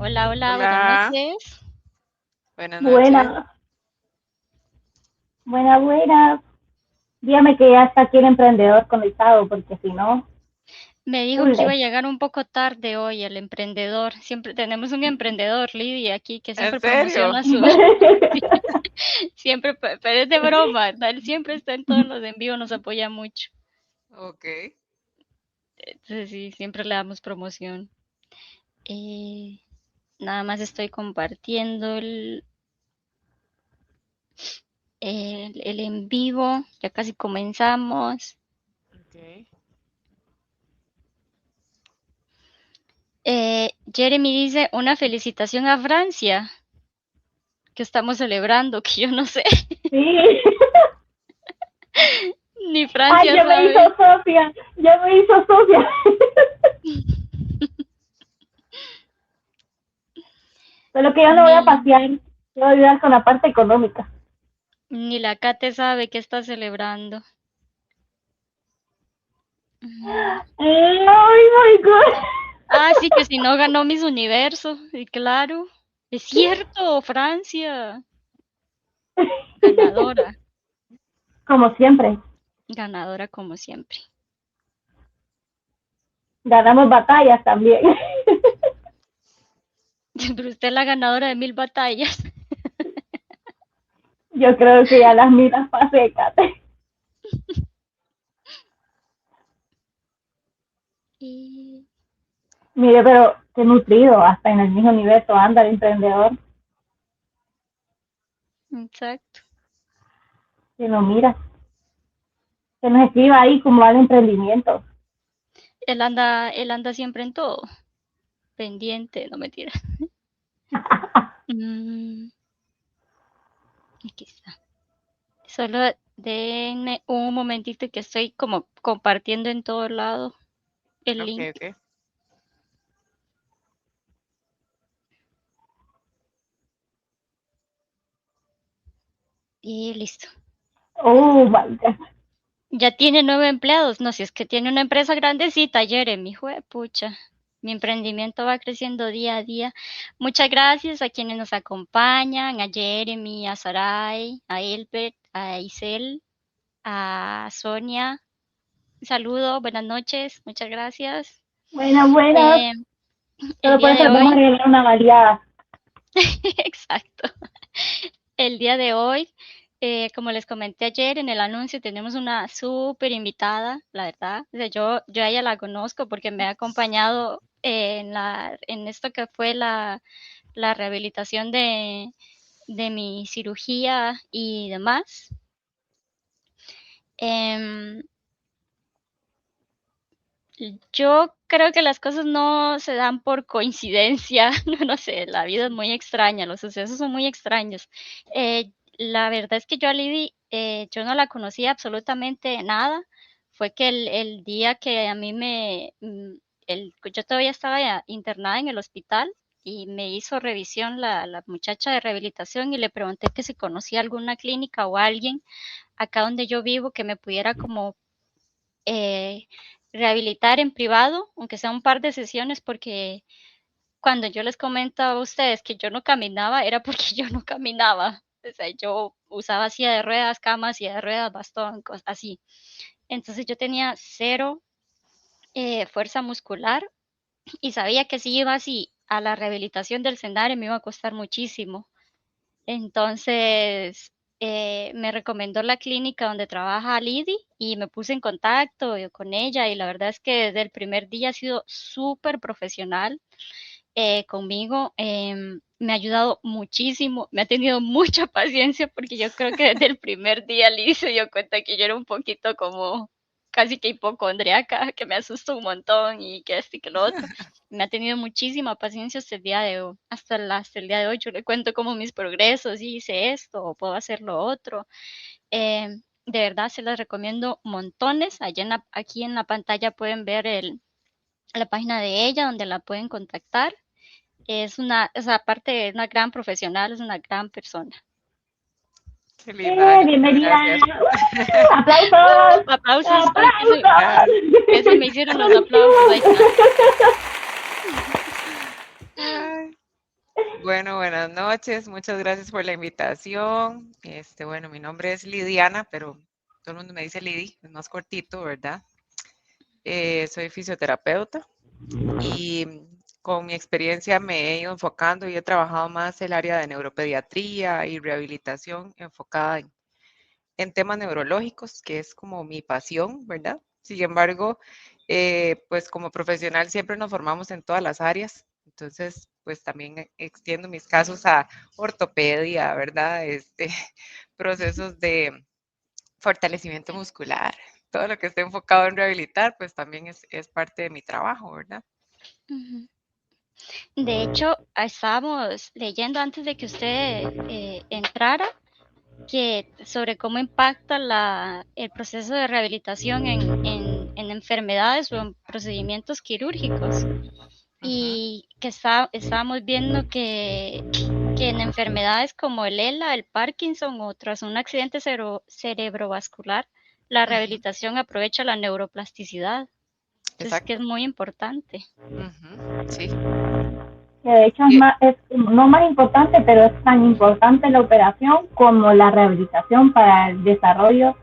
Hola, hola, buenas Hola, noches. buenas noches. Buena, buena. Dígame que ya está aquí el emprendedor conectado, porque si no, Me dijo que iba a hule. llegar un poco tarde hoy el emprendedor. Siempre tenemos un emprendedor, Lidia, aquí que ¿En siempre serio? promociona su... Sí, siempre, pero es de broma, ¿no? Él siempre está en todos los envíos, nos apoya mucho. Ok. Entonces sí, siempre le damos promoción. Eh, Nada más estoy compartiendo el en vivo, ya casi comenzamos. Ok. Jeremy dice una felicitación a Francia, que estamos celebrando, que yo no sé, Sí. ni Ay, Francia ya me hizo sabe. Sofía, ya me hizo Sofía. Solo que yo no voy a Ni, pasear, yo voy a ayudar con la parte económica. ni la Kate sabe que está celebrando. Mm. Ay, my God. Ah, sí, que si no ganó Miss Universo, y claro, es cierto, Francia, ganadora, Como siempre, ganadora como siempre. ganamos batallas también. Pero usted es la ganadora de 1000 batallas. Yo creo que ya las miras pasé, Kate. Y... Mire, pero qué nutrido, hasta en el mismo universo anda el emprendedor, Exacto. que lo mira, que nos escriba ahí como al emprendimiento. Él anda siempre en todo, pendiente, no mentira. Mm, aquí está. Solo denme un momentito que estoy como compartiendo en todo lado el Ok, link ok. y listo. Oh, my God. Ya tiene 9 empleados. No, si es que tiene una empresa grandecita, Jeremy, pucha. Mi emprendimiento va creciendo día a día. Muchas gracias a quienes nos acompañan, a Jeremy, a Sarai, a Elbert, a Isel, a Sonia. Un saludo, buenas noches, muchas gracias. Buenas. Eh, el Solo día por eso de les vamos a hoy, regalar una baleada. exacto. El día de hoy, como les comenté ayer en el anuncio, tenemos una súper invitada, la verdad. O sea, yo a ella la conozco porque me ha acompañado en esto que fue la rehabilitación de mi cirugía y demás. Em, yo creo que las cosas no se dan por coincidencia, no sé, la vida es muy extraña, los sucesos son muy extraños. La verdad es que yo a Lidy, yo no la conocía absolutamente nada. Fue que el día que a mí yo todavía estaba ya internada en el hospital y me hizo revisión la muchacha de rehabilitación y le pregunté que si conocía alguna clínica o alguien acá donde yo vivo que me pudiera como eh, rehabilitar en privado, aunque sea un par de sesiones, porque cuando yo les comento a ustedes que yo no caminaba, era porque yo no caminaba. O sea, yo usaba silla de ruedas, cama, silla de ruedas, bastón, cosas así. Entonces yo tenía cero fuerza muscular y sabía que si iba así a la rehabilitación del Sendare me iba a costar muchísimo. Entonces, me recomendó la clínica donde trabaja Lidy y me puse en contacto con ella y la verdad es que desde el primer día ha sido súper profesional conmigo. Me ha ayudado muchísimo, me ha tenido mucha paciencia porque yo creo que desde el primer día Lidy se dio cuenta que yo era un poquito como casi que hipocondriaca, que me asusta un montón y que esto y que lo otro. Me ha tenido muchísima paciencia hasta el día de hoy. Hasta el día de hoy yo le cuento como mis progresos, y hice esto o puedo hacer lo otro. De verdad se las recomiendo montones. Allá aquí en la pantalla pueden ver la página de ella donde la pueden contactar. O sea, aparte de una gran profesional, es una gran persona. Qué linda, Dani, muchas Bienvenida. gracias. Aplausos. Aplausos, ay, Aplausos. que se me hicieron los aplausos, ahí está. Ay. Bueno, buenas noches. Muchas gracias por la invitación. Bueno, mi nombre es Lidiana, pero todo el mundo me dice Lidi, es más cortito, ¿verdad? Soy fisioterapeuta y con mi experiencia me he ido enfocando y he trabajado más el área de neuropediatría y rehabilitación enfocada en temas neurológicos, que es como mi pasión, ¿verdad? Sin embargo, pues como profesional siempre nos formamos en todas las áreas, entonces pues también extiendo mis casos a ortopedia, ¿verdad? Procesos de fortalecimiento muscular, todo lo que esté enfocado en rehabilitar, pues también es parte de mi trabajo, ¿verdad? Ujú. De hecho, estábamos leyendo antes de que usted entrara que sobre cómo impacta el proceso de rehabilitación en enfermedades o en procedimientos quirúrgicos. Ujú, Y que estábamos viendo que en enfermedades como el ELA, el Parkinson o tras un accidente cerebrovascular, la ujú, rehabilitación aprovecha la neuroplasticidad. Entonces, que es exacto. muy importante. Ujú, sí. Que de hecho Y- es no más importante, pero es tan importante la operación como la rehabilitación para el desarrollo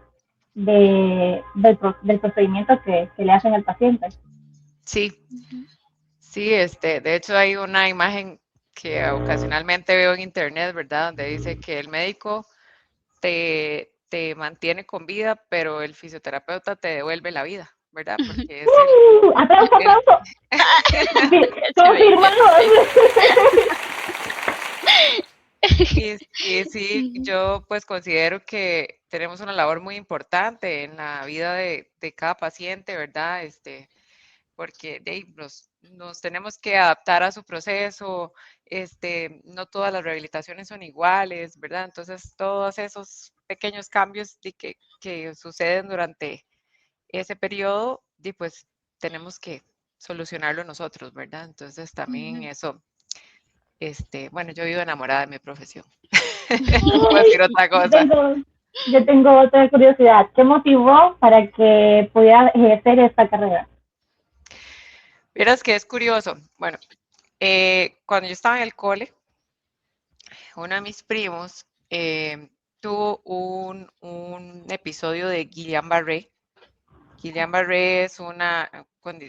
del procedimiento que le hacen al paciente. sí, Ujú. sí, de hecho hay una imagen que ocasionalmente veo en internet, ¿verdad? Donde dice que el médico te mantiene con vida, pero el fisioterapeuta te devuelve la vida, ¿verdad? Porque es ¡Aplauso, el, aplauso! Sí, me dijeron, Confirmamos. sí. y sí, yo pues considero que tenemos una labor muy importante en la vida de cada paciente, ¿verdad? Porque nos tenemos que adaptar a su proceso, no todas las rehabilitaciones son iguales, ¿verdad? Entonces, todos esos pequeños cambios que suceden durante ese periodo, pues tenemos que solucionarlo nosotros, ¿verdad? Entonces, también Ujú. eso, bueno, yo vivo enamorada de mi profesión. No puedo decir otra Yo cosa. tengo, yo tengo otra curiosidad. ¿Qué motivó para que pudiera ejercer esta carrera? Verás que es curioso. Bueno, cuando yo estaba en el cole, uno de mis primos tuvo un episodio de Guillain-Barré. Guillain-Barré es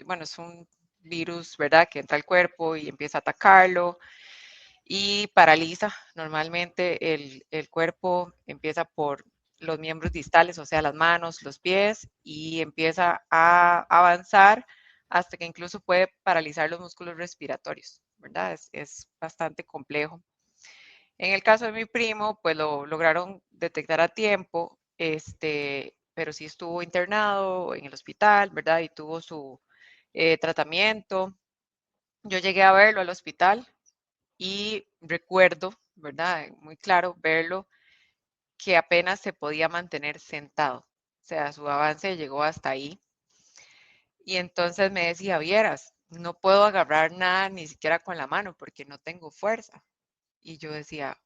bueno, es un virus, ¿verdad? Que entra al cuerpo y empieza a atacarlo y paraliza. Normalmente el cuerpo empieza por los miembros distales, o sea, las manos, los pies, y empieza a avanzar hasta que incluso puede paralizar los músculos respiratorios, ¿verdad? Es bastante complejo. En el caso de mi primo, pues lo lograron detectar a tiempo, pero sí estuvo internado en el hospital, ¿verdad? Y tuvo su tratamiento. Yo llegué a verlo al hospital y recuerdo, ¿verdad? Muy claro verlo que apenas se podía mantener sentado. O sea, su avance llegó hasta ahí. Y entonces me decía, vieras, no puedo agarrar nada ni siquiera con la mano porque no tengo fuerza. Y yo decía,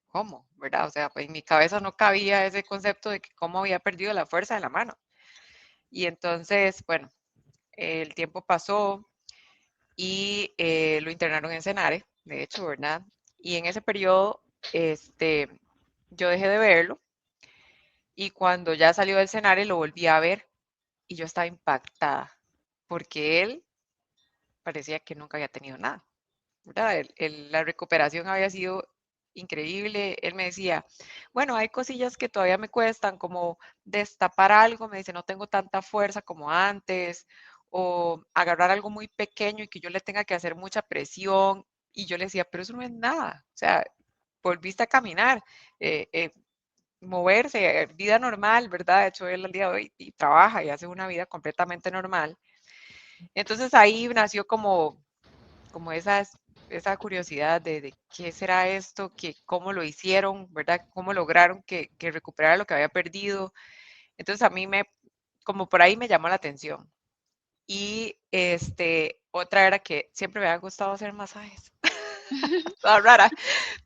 ¿cómo? ¿Verdad? O sea, pues en mi cabeza no cabía ese concepto de que cómo había perdido la fuerza de la mano. Y entonces, bueno, el tiempo pasó y lo internaron en Senare, de hecho, ¿verdad? Y en ese periodo, yo dejé de verlo y cuando ya salió del Senare lo volví a ver y yo estaba impactada porque él parecía que nunca había tenido nada, ¿verdad? La recuperación había sido increíble. Él me decía, bueno, hay cosillas que todavía me cuestan, como destapar algo, me dice, no tengo tanta fuerza como antes, o agarrar algo muy pequeño y que yo le tenga que hacer mucha presión. Y yo le decía, pero eso no es nada, o sea, volviste a caminar, eh, eh, moverse, vida normal, ¿verdad? De hecho, él al día de hoy y trabaja y hace una vida completamente normal. Entonces ahí nació como esa curiosidad de qué será esto, cómo lo hicieron, ¿verdad? Cómo lograron que recuperara lo que había perdido. Entonces a mí como por ahí me llamó la atención. Y otra era que siempre me ha gustado hacer masajes. Toda rara,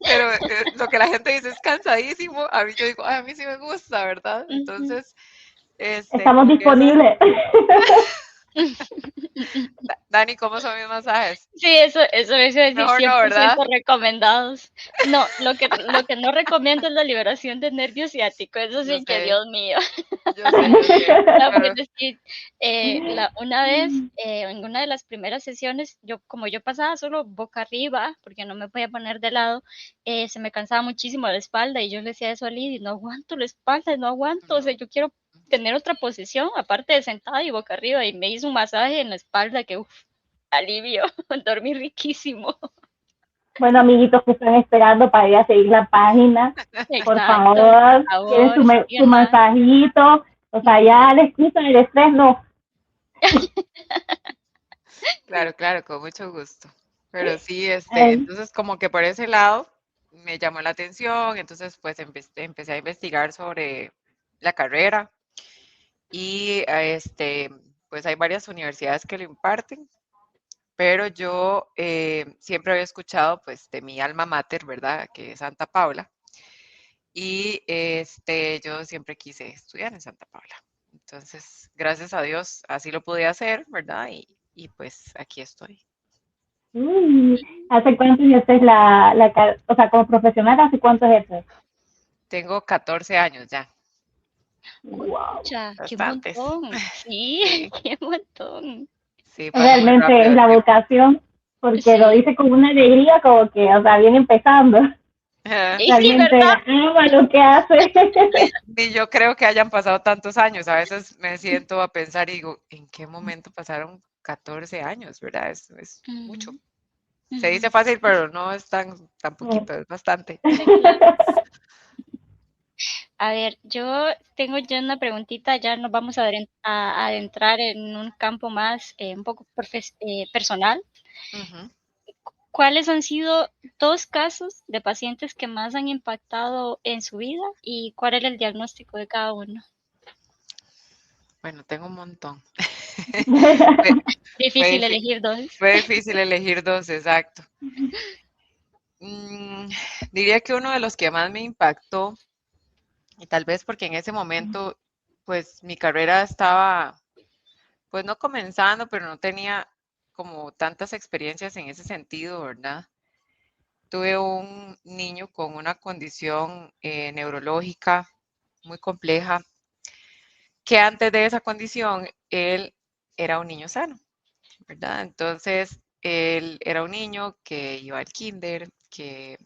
pero lo que la gente dice es cansadísimo. A mí yo digo, ay, a mí sí me gusta, ¿verdad? Ujú. Entonces, Estamos como que esa, disponibles. Dani, ¿cómo son mis masajes? Sí, eso es decir, Mejor cien no, por ¿verdad? ciento recomendados. No, lo que no recomiendo es la liberación de nervio ciático, eso Yo sí que, sé, Dios mío. yo sé, No, pero pero sí, una vez, en una de las primeras sesiones, como yo pasaba solo boca arriba, porque no me podía poner de lado, se me cansaba muchísimo la espalda y yo le decía eso a Lidy, no aguanto la espalda, no aguanto, o sea, no. yo quiero tener otra posición, aparte de sentada y boca arriba, y me hizo un masaje en la espalda que, uf, alivio, dormí riquísimo. Bueno, amiguitos que están esperando para ir a seguir la página, por Exacto, por favor, quieren favor, su síganla. masajito, o sea, ya les quitan el estrés, no. Claro, claro, con mucho gusto. Pero sí, Ay, entonces como que por ese lado me llamó la atención, entonces pues empecé a investigar sobre la carrera y pues hay varias universidades que lo imparten, pero yo siempre había escuchado pues de mi alma mater, ¿verdad? Que es Santa Paula, y yo siempre quise estudiar en Santa Paula. Entonces, gracias a Dios, así lo pude hacer, ¿verdad? Y pues aquí estoy. ¿hace cuánto ya es o sea, como profesional, hace cuánto es eso? Tengo 14 años ya, Wow. Pucha, qué bastantes. montón. Sí, Sí, qué montón. sí, pasa muy Realmente rápido es el la tiempo. vocación, porque lo Sí. dice con una alegría como que, o sea, viene empezando. Ajá. Y sí, Realmente ¿verdad? ama lo que hace. Ni yo creo que hayan pasado tantos años. A veces me siento a pensar y digo, ¿en qué momento pasaron 14 años, verdad? Es mucho. Ujú, Se ujú. dice fácil, pero no es tan poquito, es bastante. Sí, claro. A ver, yo tengo ya una preguntita, ya nos vamos a adentrar en un campo más, un poco personal. Ujú. ¿Cuáles han sido 2 casos de pacientes que más han impactado en su vida y cuál era el diagnóstico de cada uno? Bueno, tengo un montón. Fue, fue Difícil difí- elegir 2. fue difícil elegir dos, exacto. Mm, diría que uno de los que más me impactó, y tal vez porque en ese momento, pues mi carrera estaba, pues no comenzando, pero no tenía como tantas experiencias en ese sentido, ¿verdad? Tuve un niño con una condición neurológica muy compleja, que antes de esa condición él era un niño sano, ¿verdad? Entonces, él era un niño que iba al kinder, que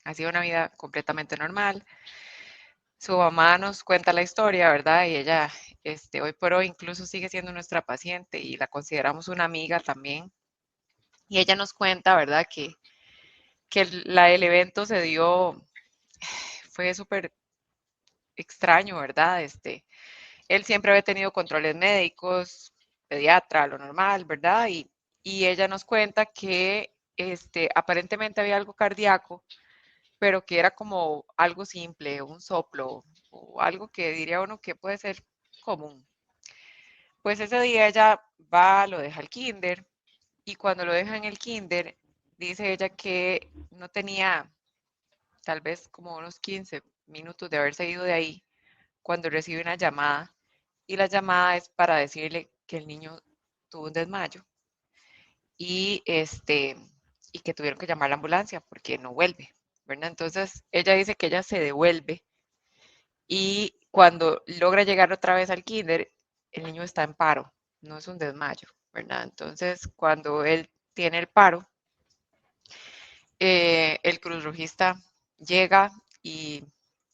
hacía una vida completamente normal. Su mamá nos cuenta la historia, ¿verdad? Y ella, hoy por hoy incluso sigue siendo nuestra paciente y la consideramos una amiga también. Y ella nos cuenta, ¿verdad? Que el evento se dio, fue súper extraño, ¿verdad? Él siempre había tenido controles médicos, pediatra, lo normal, ¿verdad? Y ella nos cuenta que aparentemente había algo cardíaco, pero que era como algo simple, un soplo o algo que diría uno que puede ser común. Pues ese día ella va, lo deja al kinder y cuando lo deja en el kinder, dice ella que no tenía tal vez como unos 15 minutos de haberse ido de ahí cuando recibe una llamada y la llamada es para decirle que el niño tuvo un desmayo y y que tuvieron que llamar a la ambulancia porque no vuelve, ¿verdad? Entonces ella dice que ella se devuelve y cuando logra llegar otra vez al kinder, el niño está en paro, no es un desmayo, ¿verdad? Entonces cuando él tiene el paro, el cruzrojista llega y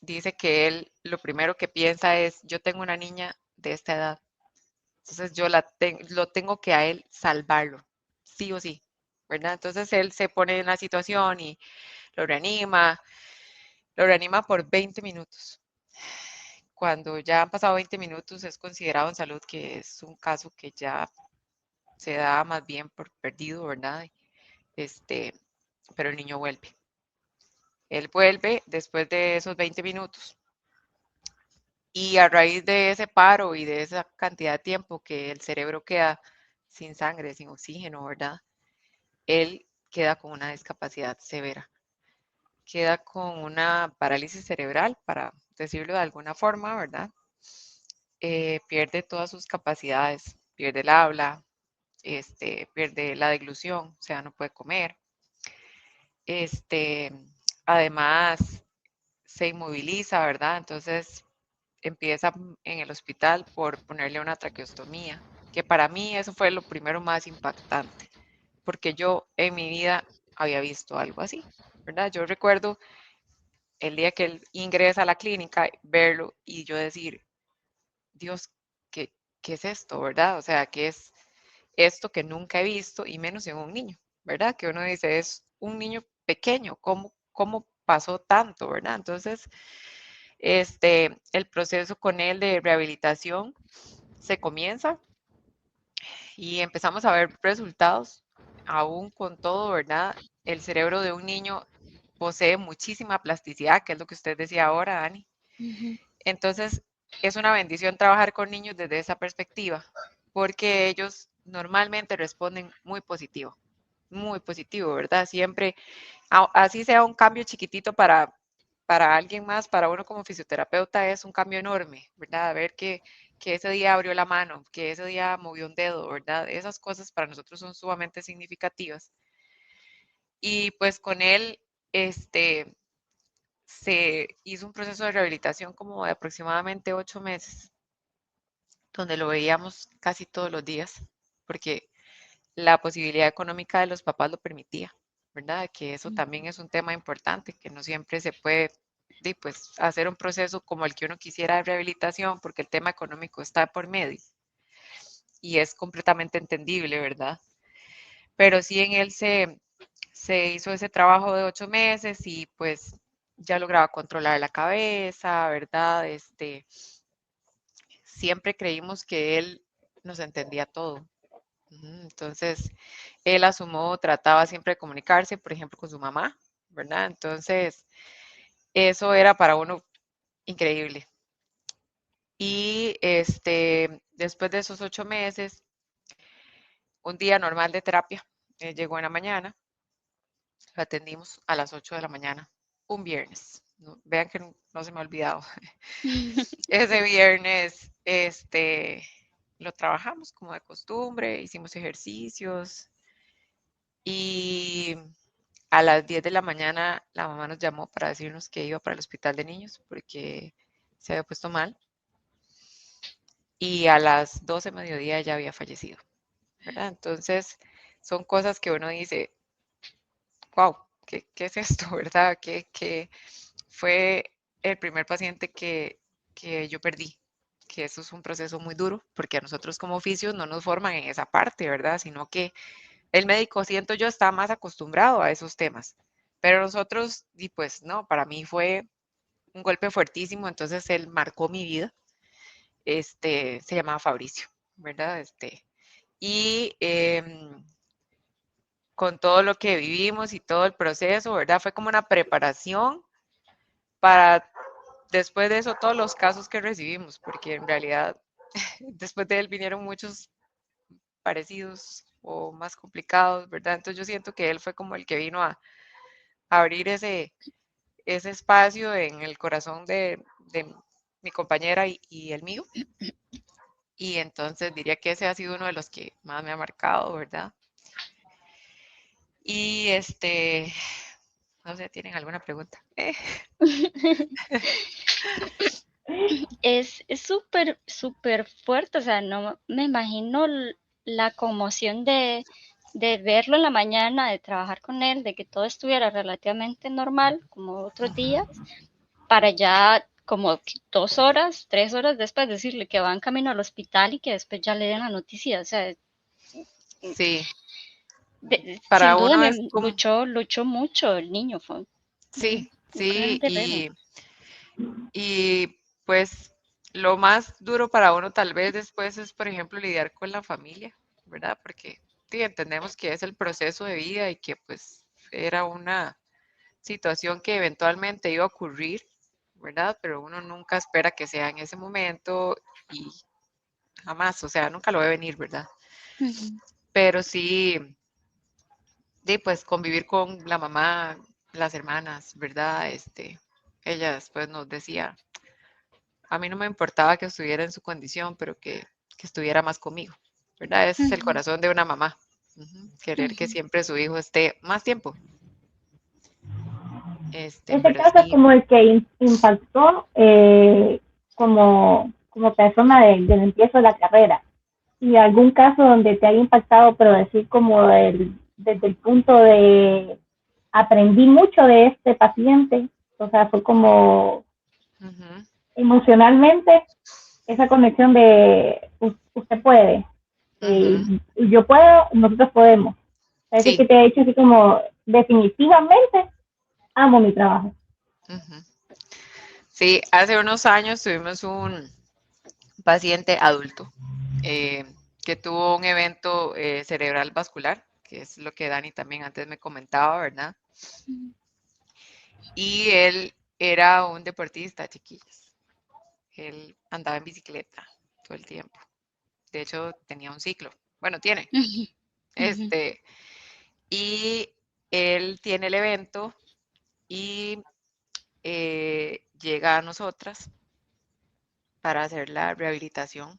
dice que él lo primero que piensa es, yo tengo una niña de esta edad, entonces lo tengo que a él salvarlo, sí o sí, ¿verdad? Entonces él se pone en la situación y lo reanima, lo reanima por 20 minutos. Cuando ya han pasado 20 minutos es considerado en salud que es un caso que ya se da más bien por perdido, ¿verdad? Este, pero el niño vuelve. Él vuelve después de esos 20 minutos y a raíz de ese paro y de esa cantidad de tiempo que el cerebro queda sin sangre, sin oxígeno, ¿verdad? Él queda con una discapacidad severa. Queda con una parálisis cerebral, para decirlo de alguna forma, ¿verdad? Pierde todas sus capacidades. pierde el habla, pierde la deglución, o sea, no puede comer. Además, se inmoviliza, ¿verdad? Entonces empieza en el hospital por ponerle una traqueostomía, que para mí eso fue lo primero más impactante, porque yo en mi vida había visto algo así, ¿verdad? Yo recuerdo el día que él ingresa a la clínica, verlo y yo decir, Dios, ¿qué, qué es esto, verdad? O sea, ¿qué es esto que nunca he visto y menos en un niño, ¿verdad? Que uno dice, es un niño pequeño, ¿cómo pasó tanto, verdad? Entonces, el proceso con él de rehabilitación se comienza y empezamos a ver resultados, aún con todo, ¿verdad? El cerebro de un niño posee muchísima plasticidad, que es lo que usted decía ahora, Dani. Entonces, es una bendición trabajar con niños desde esa perspectiva, porque ellos normalmente responden muy positivo, ¿verdad? Siempre, así sea un cambio chiquitito para alguien más, para uno como fisioterapeuta es un cambio enorme, ¿verdad? Ver que ese día abrió la mano, que ese día movió un dedo, ¿verdad? Esas cosas para nosotros son sumamente significativas. Y pues con él, se hizo un proceso de rehabilitación como de aproximadamente 8 meses, donde lo veíamos casi todos los días, porque la posibilidad económica de los papás lo permitía, ¿verdad? Que eso también es un tema importante, que no siempre se puede pues, hacer un proceso como el que uno quisiera de rehabilitación, porque el tema económico está por medio y es completamente entendible, ¿verdad? Pero sí en él se hizo ese trabajo de 8 meses y pues ya lograba controlar la cabeza, ¿verdad? Siempre creímos que él nos entendía todo. Entonces, él a su modo trataba siempre de comunicarse, por ejemplo, con su mamá, ¿verdad? Entonces, eso era para uno increíble. Y después de esos 8 meses, un día normal de terapia, llegó en la mañana, lo atendimos a las 8 de la mañana, un viernes. Vean que no se me ha olvidado. Ese viernes, lo trabajamos como de costumbre, hicimos ejercicios y a las 10 de la mañana la mamá nos llamó para decirnos que iba para el hospital de niños porque se había puesto mal y a las 12 de mediodía ya había fallecido, ¿verdad? Entonces, son cosas que uno dice, wow, ¿qué es esto, verdad? Que fue el primer paciente que yo perdí, que eso es un proceso muy duro, porque a nosotros como oficios no nos forman en esa parte, ¿verdad? Sino que el médico, siento yo, está más acostumbrado a esos temas. Pero nosotros, y pues no, para mí fue un golpe fuertísimo, entonces él marcó mi vida. Se llamaba Fabricio, ¿verdad? Y con todo lo que vivimos y todo el proceso, ¿verdad? Fue como una preparación para después de eso todos los casos que recibimos, porque en realidad después de él vinieron muchos parecidos o más complicados, ¿verdad? Entonces yo siento que él fue como el que vino a abrir ese espacio en el corazón de mi compañera y el mío. Y entonces diría que ese ha sido uno de los que más me ha marcado, ¿verdad? Y no sé, ¿tienen alguna pregunta? Es súper, súper fuerte, o sea, no me imagino la conmoción de verlo en la mañana, de trabajar con él, de que todo estuviera relativamente normal, como otros días, para ya como 2 horas, 3 horas después decirle que va en camino al hospital y que después ya le den la noticia, o sea, Sí, sin para duda uno me es como, luchó mucho el niño, fue sí, un gran sí, guerrero. y pues lo más duro para uno tal vez después es, por ejemplo, lidiar con la familia, ¿verdad? Porque sí, entendemos que es el proceso de vida y que pues era una situación que eventualmente iba a ocurrir, ¿verdad? Pero uno nunca espera que sea en ese momento y jamás, o sea, nunca lo ve venir, ¿verdad? Pero sí, pues convivir con la mamá, las hermanas, ¿verdad? Ella después nos decía, a mí no me importaba que estuviera en su condición, pero que estuviera más conmigo, ¿verdad? Ese es el Ujú. corazón de una mamá. Querer que Ujú. siempre su hijo esté más tiempo. Ese Pero caso es sí. como el que impactó como persona del empiezo de la carrera. ¿Y algún caso donde te haya impactado, pero decir como desde el punto de aprendí mucho de este paciente? O sea, fue como Ujú, emocionalmente esa conexión de usted puede, ujú, yo puedo, nosotros podemos. Ese sí. que te ha hecho así como definitivamente amo mi trabajo. Ujú. Sí, hace unos años tuvimos un paciente adulto eh, que tuvo un evento cerebral vascular, que es lo que Dani también antes me comentaba, ¿verdad? Y él era un deportista, chiquillos. Él andaba en bicicleta todo el tiempo. De hecho, tenía un ciclo. Bueno, tiene. Ujú. Ujú. Este, y él tiene el evento y llega a nosotras para hacer la rehabilitación.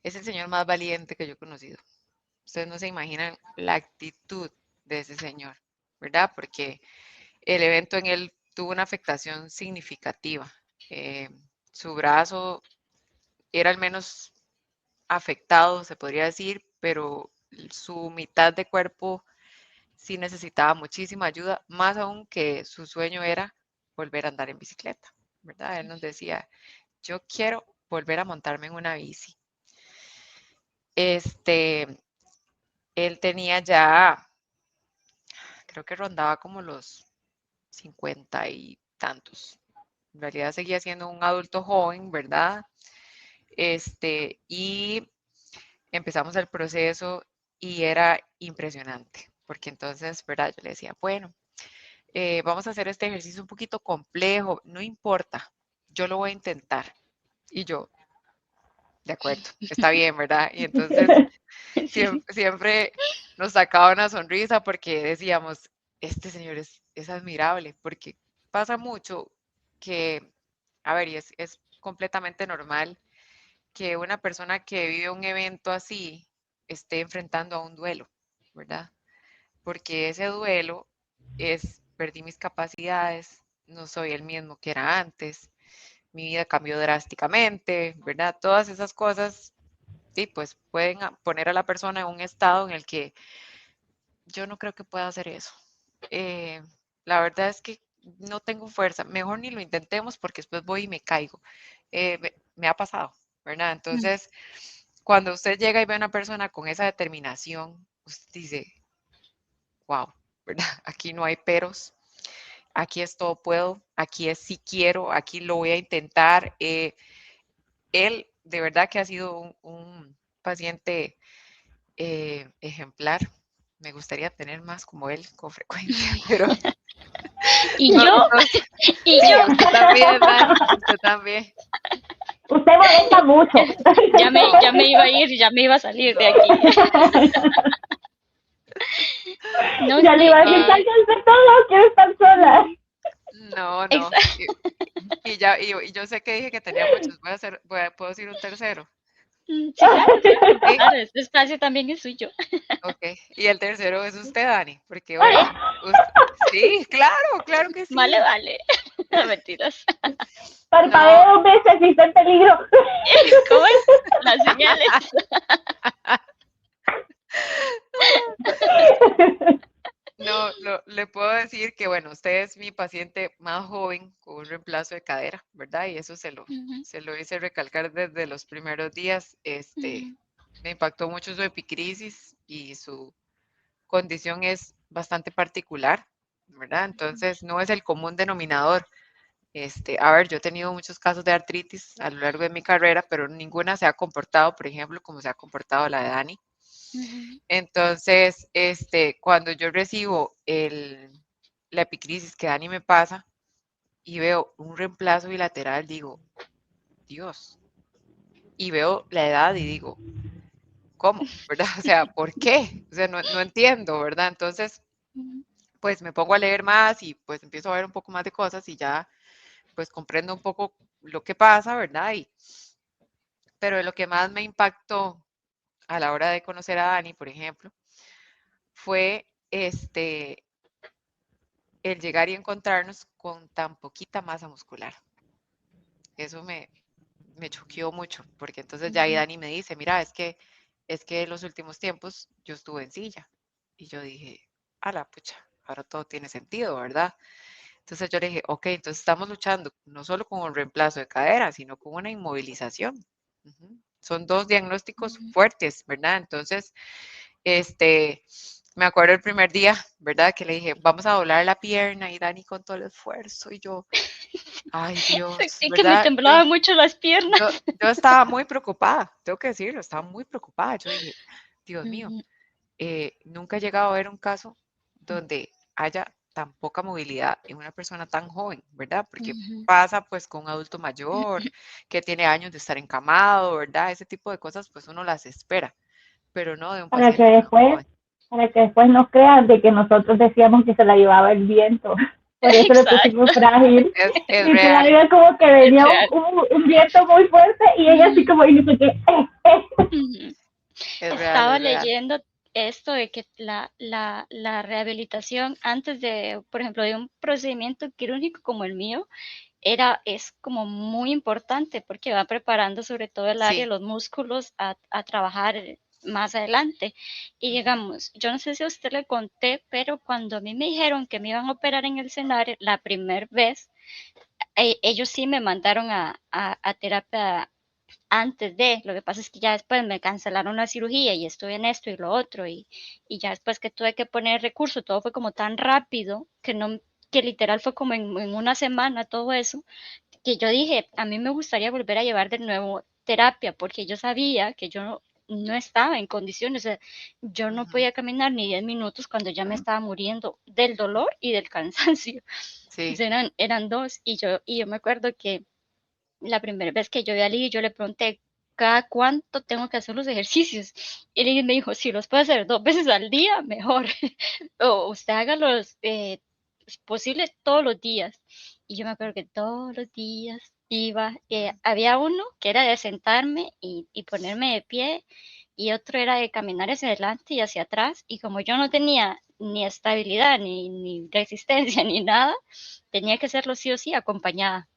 Es el señor más valiente que yo he conocido. Ustedes no se imaginan la actitud de ese señor, ¿verdad? Porque el evento en él tuvo una afectación significativa. Eh, Su brazo era al menos afectado, se podría decir, pero su mitad de cuerpo sí necesitaba muchísima ayuda, más aún que su sueño era volver a andar en bicicleta, ¿verdad? Él nos decía, yo quiero volver a montarme en una bici. Este, Él tenía ya, creo que rondaba como los 50 y tantos. En realidad seguía siendo un adulto joven, ¿verdad? Y empezamos el proceso y era impresionante, porque entonces, ¿verdad? Yo le decía, bueno, vamos a hacer este ejercicio un poquito complejo, no importa, yo lo voy a intentar. Y yo, de acuerdo, está bien, ¿verdad? Y entonces Sí. siempre nos sacaba una sonrisa porque decíamos, este señor es admirable, porque pasa mucho que, a ver, y es completamente normal que una persona que vive un evento así esté enfrentando a un duelo, ¿verdad? Porque ese duelo es, perdí mis capacidades, no soy el mismo que era antes, mi vida cambió drásticamente, ¿verdad? Todas esas cosas, sí, pues pueden poner a la persona en un estado en el que yo no creo que pueda hacer eso. Eh, la verdad es que no tengo fuerza. Mejor ni lo intentemos porque después voy y me caigo. Me ha pasado, ¿verdad? Mm. Entonces, cuando usted llega y ve a una persona con esa determinación, usted dice, wow, ¿verdad? Aquí no hay peros, aquí es todo puedo, aquí es si quiero, aquí lo voy a intentar. Él de verdad que ha sido un paciente ejemplar. Me gustaría tener más como él con frecuencia, pero Y no, yo, no sé. y Sí, yo, usted también, Dani, usted también. Usted molesta mucho. ya me iba a ir, ya me iba a salir de aquí. No, No, Ya le sí, iba a decir, ay, sáquense todo, quiero estar sola. no, no. exa- Y yo sé que dije que tenía muchos. ¿Puedo decir un tercero? sí, claro, claro, Sí, claro, este espacio también es suyo. ok. Y el tercero es usted, Dani, porque bueno, sí, claro, claro que Vale, sí. vale. No, mentiras. Parpadeo No, 2 veces y está en peligro. ¿Cómo es? Las señales. no, le puedo decir que, bueno, usted es mi paciente más joven con un reemplazo de cadera, ¿verdad? Y eso Ujú, se lo hice recalcar desde los primeros días. ujú, Me impactó mucho su epicrisis y su condición es bastante particular, ¿verdad? Entonces, no es el común denominador. A ver, yo he tenido muchos casos de artritis a lo largo de mi carrera, pero ninguna se ha comportado, por ejemplo, como se ha comportado la de Dani. ujú, Entonces, cuando yo recibo la epicrisis que Dani me pasa y veo un reemplazo bilateral, digo, Dios. Y veo la edad y digo, ¿cómo? ¿Verdad? O sea, ¿por qué? O sea, no entiendo, ¿verdad? Entonces, ujú, pues me pongo a leer más y pues empiezo a ver un poco más de cosas y ya pues comprendo un poco lo que pasa, ¿verdad? Pero de lo que más me impactó a la hora de conocer a Dani, por ejemplo, fue el llegar y encontrarnos con tan poquita masa muscular. Eso me choqueó mucho, porque entonces ya ahí Dani me dice, mira, es que en los últimos tiempos yo estuve en silla. Y yo dije, a la pucha, ahora todo tiene sentido, ¿verdad? Entonces yo le dije, ok, entonces estamos luchando no solo con un reemplazo de cadera, sino con una inmovilización. Son dos diagnósticos fuertes, ¿verdad? Entonces, me acuerdo el primer día, ¿verdad? Que le dije, vamos a doblar la pierna y Dani con todo el esfuerzo y yo, ay Dios, Sentí que me ¿verdad? temblaban mucho las piernas. Yo estaba muy preocupada, tengo que decirlo, estaba muy preocupada. Yo dije, Dios mío, nunca he llegado a ver un caso donde haya tan poca movilidad en una persona tan joven, ¿verdad? Porque pasa pues con un adulto mayor que tiene años de estar encamado, ¿verdad? Ese tipo de cosas pues uno las espera, pero no de un Para que paciente tan joven. después no crean de que nosotros decíamos que se la llevaba el viento. Por eso le pusimos frágil. Es Y real. era como que venía un viento muy fuerte y ella así como dice que Estaba leyendo esto de que la rehabilitación antes de, por ejemplo, de un procedimiento quirúrgico como el mío, es como muy importante porque va preparando sobre todo el área de los músculos a trabajar más adelante. Y digamos, yo no sé si a usted le conté, pero cuando a mí me dijeron que me iban a operar en el escenario la primera vez, ellos sí me mandaron a terapia antes de, lo que pasa es que ya después me cancelaron la cirugía y estuve en esto y lo otro y ya después que tuve que poner recursos, todo fue como tan rápido que literal fue como en una semana todo eso, que yo dije, a mí me gustaría volver a llevar de nuevo terapia porque yo sabía que yo no estaba en condiciones, o sea, yo no podía caminar ni 10 minutos cuando ya me estaba muriendo del dolor y del cansancio. Sí. Eran dos y yo me acuerdo que la primera vez que yo vi a Lili, yo le pregunté, ¿cada cuánto tengo que hacer los ejercicios? Y Lili me dijo, si los puede hacer 2 veces al día, mejor. O usted haga los posible todos los días. Y yo me acuerdo que todos los días iba, había uno que era de sentarme y ponerme de pie, y otro era de caminar hacia adelante y hacia atrás. Y como yo no tenía ni estabilidad, ni resistencia, ni nada, tenía que hacerlo sí o sí acompañada,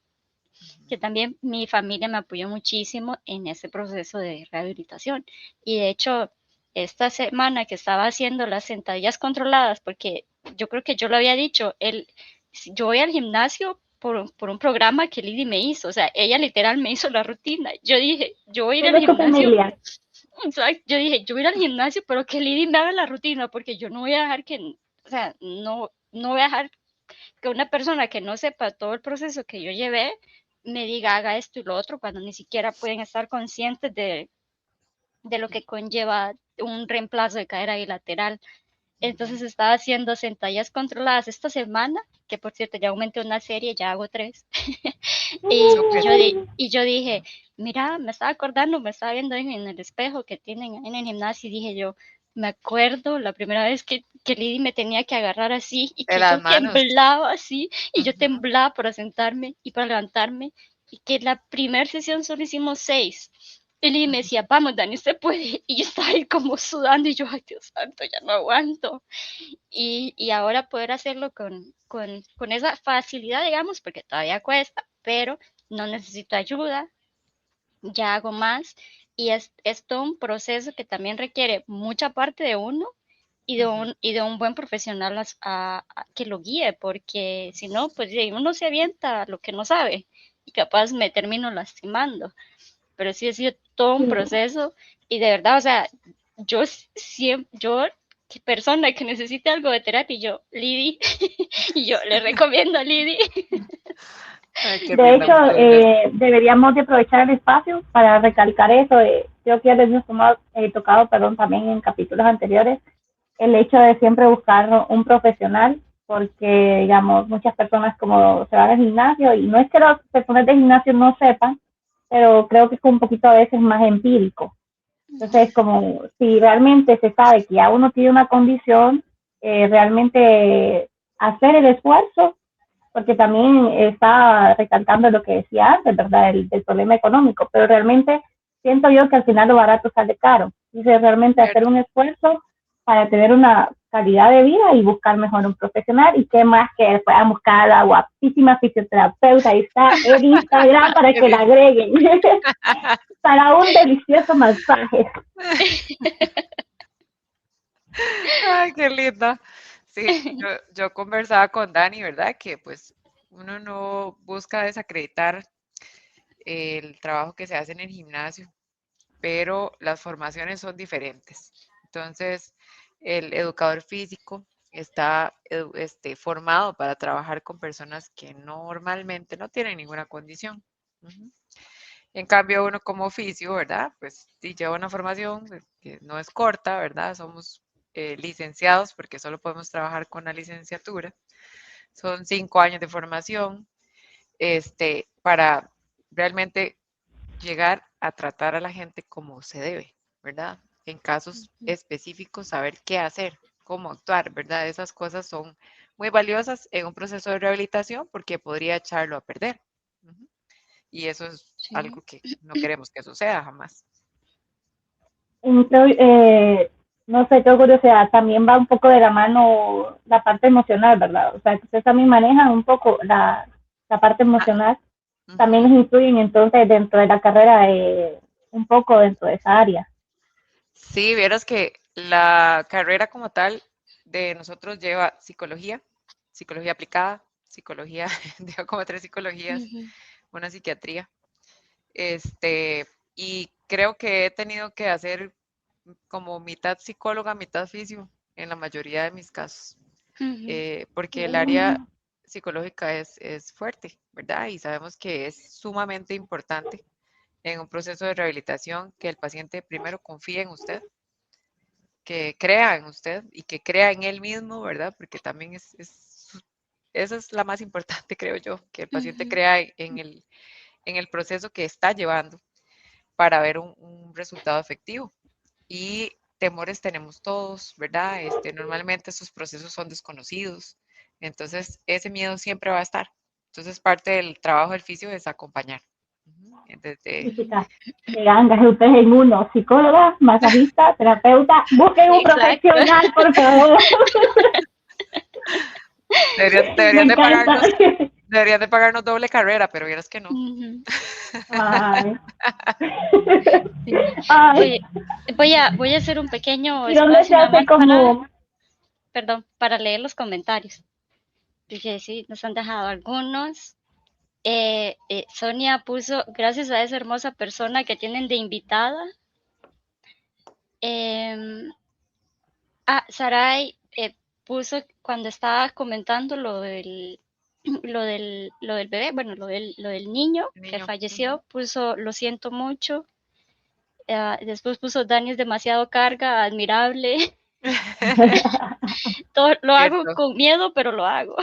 que también mi familia me apoyó muchísimo en ese proceso de rehabilitación. Y de hecho, esta semana que estaba haciendo las sentadillas controladas, porque yo creo que yo lo había dicho, yo voy al gimnasio por un programa que Lidi me hizo, o sea, ella literal me hizo la rutina. Yo dije, yo voy a ir al gimnasio. Yo dije, yo voy a ir al gimnasio, pero que Lidi me haga la rutina, porque yo no voy a dejar que, o sea, no voy a dejar que una persona que no sepa todo el proceso que yo llevé me diga haga esto y lo otro cuando ni siquiera pueden estar conscientes de lo que conlleva un reemplazo de cadera bilateral. Entonces estaba haciendo sentadillas controladas esta semana, que por cierto ya aumenté una serie, ya hago 3. y yo dije, mira, me estaba acordando, me estaba viendo en el espejo que tienen en el gimnasio y dije yo, me acuerdo la primera vez que Lidy me tenía que agarrar así y que yo temblaba así y yo temblaba para sentarme y para levantarme y que la primera sesión solo hicimos 6. Y Lidy me decía, vamos Dani, usted puede. Y yo estaba ahí como sudando y yo, ay Dios santo, ya no aguanto. Y ahora poder hacerlo con esa facilidad, digamos, porque todavía cuesta, pero no necesito ayuda, ya hago más y es todo un proceso que también requiere mucha parte de uno y de un buen profesional que lo guíe, porque si no, pues uno se avienta lo que no sabe y capaz me termino lastimando, pero sí ha sido todo un proceso y de verdad, o sea, yo persona que necesite algo de terapia, yo, Lidy, y yo le recomiendo a Lidy. De hecho, deberíamos de aprovechar el espacio para recalcar eso. Creo que ya les hemos tocado también en capítulos anteriores, el hecho de siempre buscar un profesional, porque, digamos, muchas personas como se van al gimnasio, y no es que las personas de gimnasio no sepan, pero creo que es un poquito a veces más empírico. Entonces, como si realmente se sabe que ya uno tiene una condición, realmente hacer el esfuerzo, porque también está recalcando lo que decía antes, ¿verdad? El problema económico, pero realmente siento yo que al final lo barato sale caro. Dice, realmente hacer un esfuerzo para tener una calidad de vida y buscar mejor un profesional. Y qué más que puedan buscar a la guapísima fisioterapeuta. Ahí está el Instagram para que la agreguen. Para un delicioso masaje. Ay, qué linda. Sí, yo conversaba con Dani, ¿verdad? Que pues uno no busca desacreditar el trabajo que se hace en el gimnasio, pero las formaciones son diferentes. Entonces, el educador físico está formado para trabajar con personas que normalmente no tienen ninguna condición. Ujú. En cambio, uno como oficio, ¿verdad? Pues sí lleva una formación que no es corta, ¿verdad? Somos licenciados porque solo podemos trabajar con la licenciatura. Son 5 años de formación, para realmente llegar a tratar a la gente como se debe, ¿verdad? En casos específicos, saber qué hacer, cómo actuar, ¿verdad? Esas cosas son muy valiosas en un proceso de rehabilitación porque podría echarlo a perder. Ujú. Y eso es algo Sí. que no queremos que suceda jamás. Entonces, no sé, tengo curiosidad, también va un poco de la mano la parte emocional, ¿verdad? O sea, que ustedes también manejan un poco la parte Ah, emocional, también ujú. nos influyen entonces dentro de la carrera, un poco dentro de esa área. Sí, vieras que la carrera como tal de nosotros lleva psicología, psicología aplicada, psicología, lleva como 3 psicologías, Ujú. una psiquiatría. Y creo que he tenido que hacer como mitad psicóloga, mitad fisio en la mayoría de mis casos, Ujú. porque el área psicológica es fuerte, ¿verdad? Y sabemos que es sumamente importante en un proceso de rehabilitación que el paciente primero confíe en usted, que crea en usted y que crea en él mismo, ¿verdad? Porque también esa es la más importante, creo yo, que el paciente Ujú. crea en el proceso que está llevando para ver un resultado efectivo. Y temores tenemos todos, ¿verdad? Normalmente esos procesos son desconocidos, entonces ese miedo siempre va a estar. Entonces parte del trabajo del fisio es acompañar. Ujú. Desde, Física, de gangas, ustedes en uno, psicóloga, masajista, terapeuta, busquen un Exacto. profesional, por favor. Me deberían de encanta. pagarnos, deberían de pagarnos doble carrera, pero vieras que no. Ujú. Ay. Sí. Ay. Voy a hacer un pequeño ¿Y dónde se espacio nada hace más para, como perdón, para leer los comentarios. Dije, sí, nos han dejado algunos. Sonia puso, gracias a esa hermosa persona que tienen de invitada. Em, Sarai puso cuando estaba comentando lo del bebé, bueno, lo del niño que Niño. Ujú. falleció, puso, lo siento mucho. Después puso, Dani es demasiado carga, admirable. Todo, lo hago Cierto. con miedo, pero lo hago.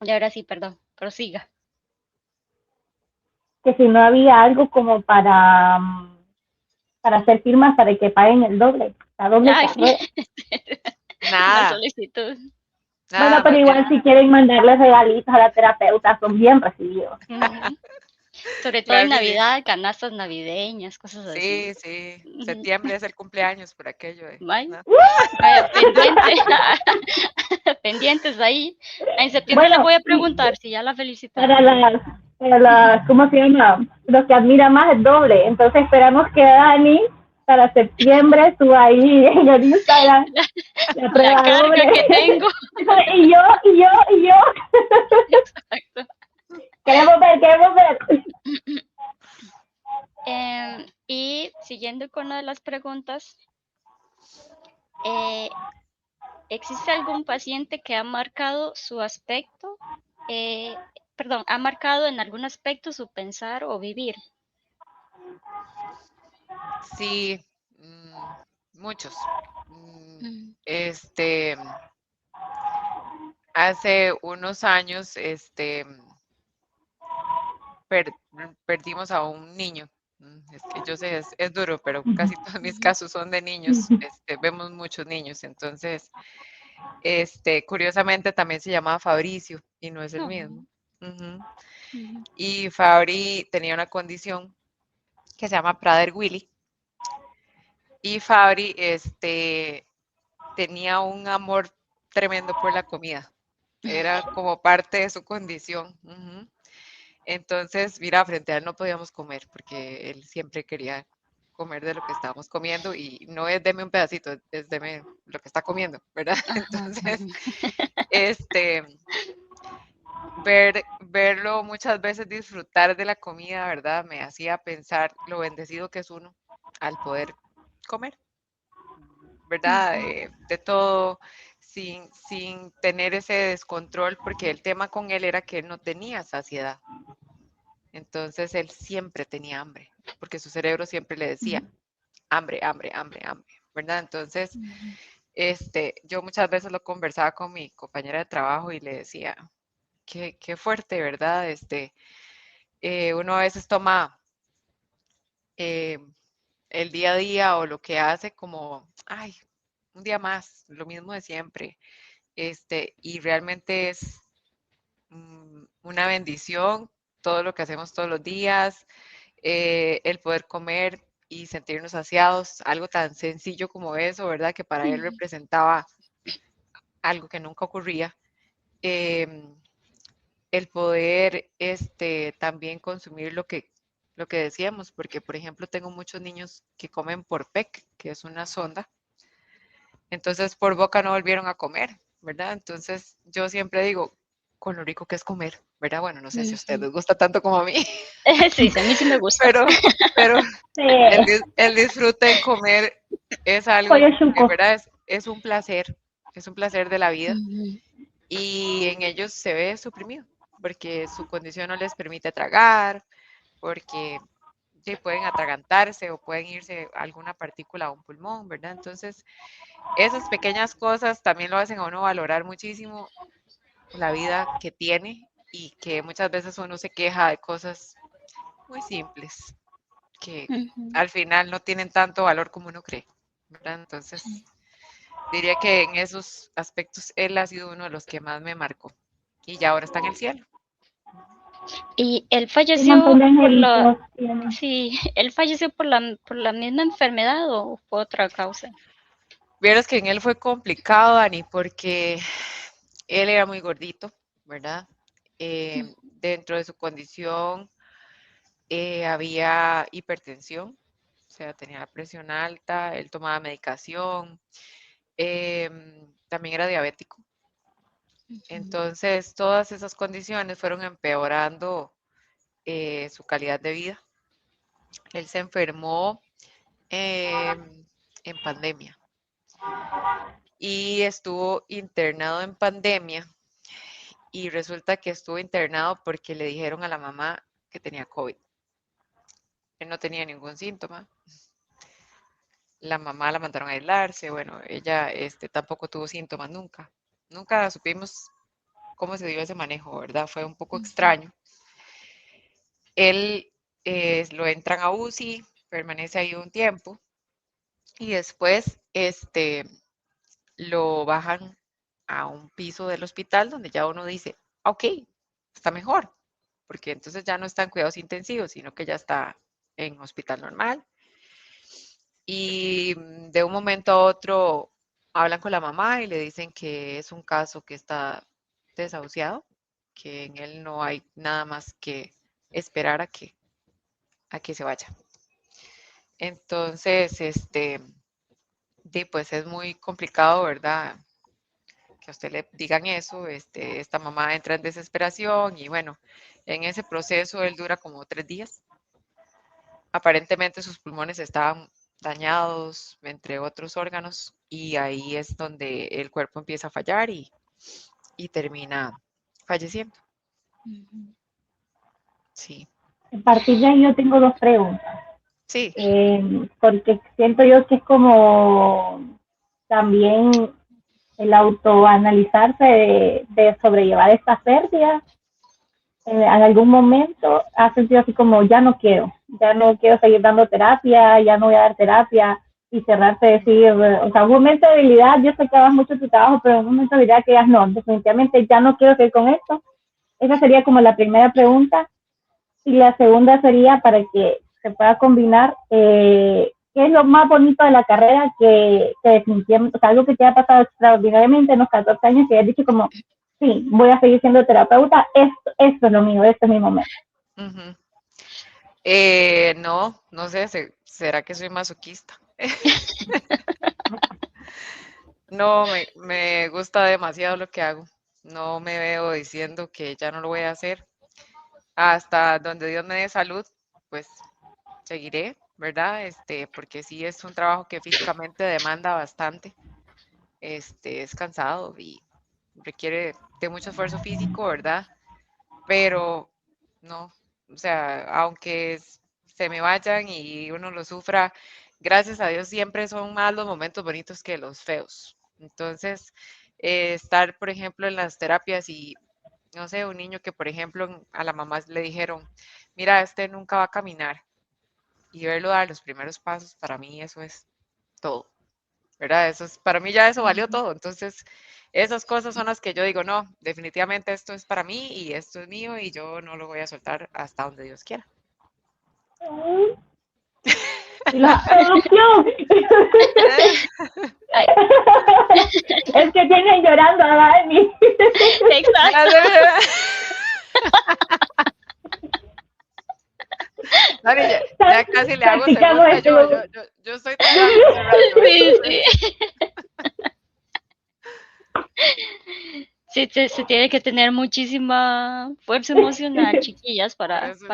Y ahora sí, perdón, prosiga. que si no había algo como para hacer firmas para que paguen el doble, la doble Ay, sí, carrera? una Nada, solicitud. Bueno, nada, pero más bien. igual si quieren mandarles regalitos a la terapeuta, son bien recibidos. Ujú. Sobre todo en Claro que sí. Navidad, canastas navideñas, cosas así. Sí, sí. Ujú. Septiembre es el cumpleaños por aquello de, Vaya, ¿no? vaya, pendiente, pendientes ahí. En septiembre les Bueno, voy a y preguntar si ya la para felicitaron. las, ¿cómo se llama? Los que admira más es doble. Entonces esperamos que Dani para septiembre suba ahí en el Instagram la La prueba carga doble. que tengo. y yo. Exacto. Queremos ver. Y siguiendo con una de las preguntas, eh, ¿existe algún paciente que ha marcado su aspecto? eh, Perdón, ha marcado en algún aspecto su pensar o vivir. Sí, mm, muchos. Mm, Mm. Este, hace unos años, perdimos a un niño. Es que yo sé, es duro, pero casi todos mis Ujú. casos son de niños. Vemos muchos niños. Entonces, curiosamente también se llamaba Fabricio y no es el Oh, mismo. Ujú. ujú. Y Fabri tenía una condición que se llama Prader Willy. Y Fabri tenía un amor tremendo por la comida. Era como parte de su condición. Entonces, mira, frente a él no podíamos comer porque él siempre quería comer de lo que estábamos comiendo y no es deme un pedacito, es deme lo que está comiendo, ¿verdad? Entonces, verlo muchas veces disfrutar de la comida, ¿verdad? Me hacía pensar lo bendecido que es uno al poder comer, ¿verdad? De todo, sin tener ese descontrol, porque el tema con él era que él no tenía saciedad. Entonces él siempre tenía hambre, porque su cerebro siempre le decía, hambre, hambre, hambre, hambre, ¿verdad? Entonces, yo muchas veces lo conversaba con mi compañera de trabajo y le decía, qué fuerte, ¿verdad? Uno a veces toma el día a día o lo que hace como, ay, un día más, lo mismo de siempre, y realmente es una bendición todo lo que hacemos todos los días, el poder comer y sentirnos saciados, algo tan sencillo como eso, ¿verdad? Que para él representaba algo que nunca ocurría. El poder también consumir lo que decíamos, porque por ejemplo tengo muchos niños que comen por PEC, que es una sonda, entonces por boca no volvieron a comer, ¿verdad? Entonces yo siempre digo, con lo rico que es comer, ¿verdad? Bueno, no sé si a ustedes les gusta tanto como a mí. Sí, a mí sí me gusta. Pero Sí. el disfrute en comer es algo Pollo que, chuco. ¿verdad? Es un placer de la vida y en ellos se ve suprimido porque su condición no les permite tragar, porque sí, pueden atragantarse o pueden irse alguna partícula a un pulmón, ¿verdad? Entonces, esas pequeñas cosas también lo hacen a uno valorar muchísimo la vida que tiene y que muchas veces uno se queja de cosas muy simples que al final no tienen tanto valor como uno cree, ¿verdad? Entonces, diría que en esos aspectos él ha sido uno de los que más me marcó y ya ahora está en el cielo. Y él Un falleció montón de por la, angelitos tiene. sí, él falleció por la misma enfermedad o por otra causa. Vieras que en él fue complicado, Dani, porque él era muy gordito, ¿verdad? Dentro de su condición había hipertensión, o sea, tenía la presión alta, él tomaba medicación, también era diabético. Entonces, todas esas condiciones fueron empeorando su calidad de vida. Él se enfermó en pandemia y estuvo internado en pandemia y resulta que estuvo internado porque le dijeron a la mamá que tenía COVID. Él no tenía ningún síntoma. La mamá la mandaron a aislarse, bueno, ella tampoco tuvo síntomas nunca. Nunca supimos cómo se dio ese manejo, ¿verdad? Fue un poco extraño. Él lo entran a UCI, permanece ahí un tiempo y después lo bajan a un piso del hospital donde ya uno dice, ok, está mejor, porque entonces ya no está en cuidados intensivos, sino que ya está en hospital normal. Y de un momento a otro hablan con la mamá y le dicen que es un caso que está desahuciado, que en él no hay nada más que esperar a que se vaya. Entonces, pues es muy complicado, ¿verdad? Que a usted le digan eso, esta mamá entra en desesperación y bueno, en ese proceso él dura como 3 días. Aparentemente sus pulmones estaban dañados, entre otros órganos, y ahí es donde el cuerpo empieza a fallar y termina falleciendo. Sí. A partir de ahí yo tengo dos preguntas. Sí. Porque siento yo que es como también el autoanalizarse de sobrellevar estas pérdidas. En algún momento has sentido así como ya no quiero seguir dando terapia, ya no voy a dar terapia y cerrarte a decir, o sea, un momento de debilidad, yo sé que hagas mucho tu trabajo, pero en un momento de debilidad que digas, no, definitivamente ya no quiero seguir con esto. Esa sería como la primera pregunta. Y la segunda sería para que se pueda combinar. ¿Qué es lo más bonito de la carrera que definitivamente, o sea, algo que te ha pasado extraordinariamente en los 14 años que has dicho como, sí, voy a seguir siendo terapeuta, esto es lo mío, este es mi momento? Ujú. No sé, ¿será que soy masoquista? No, me gusta demasiado lo que hago. No me veo diciendo que ya no lo voy a hacer. Hasta donde Dios me dé salud, pues seguiré, ¿verdad? Porque sí es un trabajo que físicamente demanda bastante. Es cansado y requiere de mucho esfuerzo físico, ¿verdad? Pero no, o sea, aunque se me vayan y uno lo sufra, gracias a Dios siempre son más los momentos bonitos que los feos. Entonces, estar, por ejemplo, en las terapias y, no sé, un niño que, por ejemplo, a la mamá le dijeron, mira, este nunca va a caminar, y verlo dar los primeros pasos, para mí eso es todo, ¿verdad? Para mí ya eso valió todo. Entonces, esas cosas son las que yo digo, no, definitivamente esto es para mí y esto es mío y yo no lo voy a soltar hasta donde Dios quiera. Y la adopción. Es que tienen llorando a Dani. Exacto. Dani, ya casi le hago Practicamos segunda este. yo estoy tratando hace rato. Sí, sí. Sí, se tiene que tener muchísima fuerza emocional, chiquillas, Por eso,